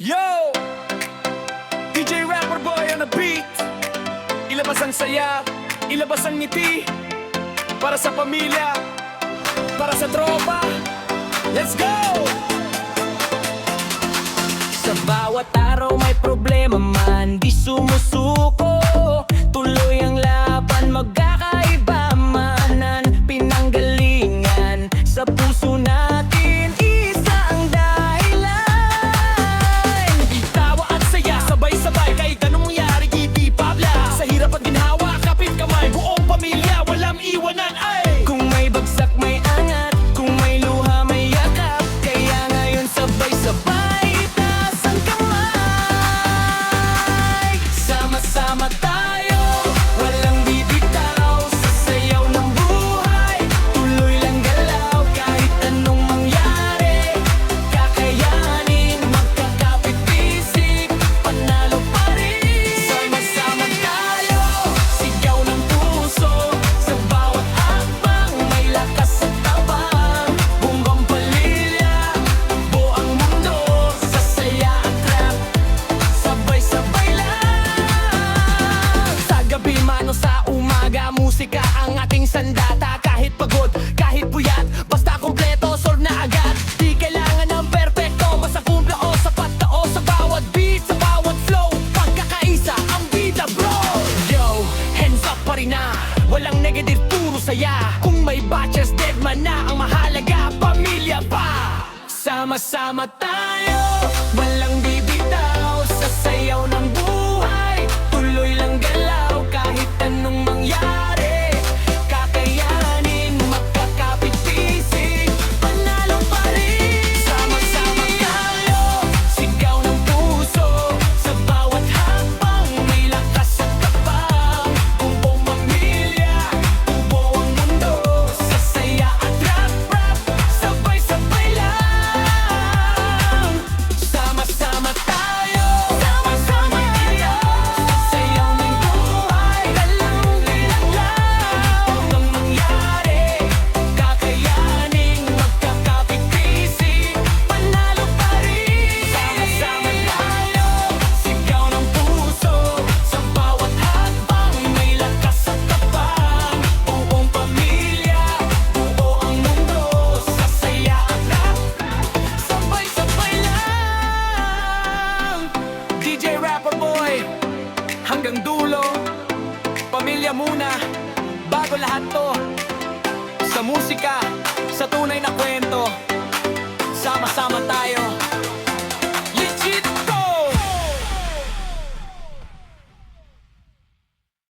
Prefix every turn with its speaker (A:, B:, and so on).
A: Yo! DJ Rapper Boy on the beat. Ilabas ang saya, ilabas ang ngiti. Para sa pamilya, para sa tropa. Let's go!
B: Sa bawat araw may problema man, di sumusuko. Tuloy ang laban, magkakaiba manan. Pinanggalingan sa puso natin, isa ang dahilan.
A: Tawa at saya, sabay-sabay, kahit anong mangyari, hindi pabla. Sa hirap at ginhawa, kapit kamay, buong pamilya, walang iwanan, ay!
B: Kung may bagsak may angat, kung may luha may yakap. Kaya ngayon sabay-sabay, itaas ang kamay. Sama-sama tayo, walang bibitaw. Sa sayaw ng buhay, tuloy lang galaw. Kahit anong mangyari, kakayanin. Magkakapit-isip, panalo pa rin. Sama-sama tayo, sigaw ng puso. Sa bawat hakbang, may lakas at tabang. Bumbang palilya, buong mundo. Sa saya at rap, sabay-sabay lang. Sa gabi man o sa umaga, musika ang ating sandata. Kahit pagod, kahit puyat, basta kompleto, solve na agad. Di kailangan ng perfecto, basta kumpla o sapat na o. Sa bawat beat, sa bawat flow, pagkakaisa ang bida bro. Yo, hands up pa rin na, walang negative, puro saya. Kung may batches, dead man na, ang mahalaga, pamilya pa. Sama-sama tayo, walang bibitaw. Sa sayaw ng buhay, tuloy lang galaw. Kahit anong mangyari, kakayanin. Magkakapit-isip, panalo pa rin. Sama-sama tayo, sigaw ng puso. Sa bawat hakbang, may lakas at tapang. Buong pamilya, buo ang mundo. Sa saya at rap-rap, sabay-sabay lang. Sama-sama tayo, sama-sama tayo. Sa sayaw ng buhay, galang-galang lang. Huwag mangyari, kakayanin. Magkakapit-isip, panalo pa rin. Sama-sama tayo, sigaw ng puso. Sa bawat hakbang, may lakas at tapang. Buong pamilya, buo ang mundo. Sa saya at rap, sabay-sabay lang.
A: DJ Rapper Boy, hanggang dulo. Pamilya muna, bago lahat to. Sa musika, sa tunay na kwento. Sama-sama tayo.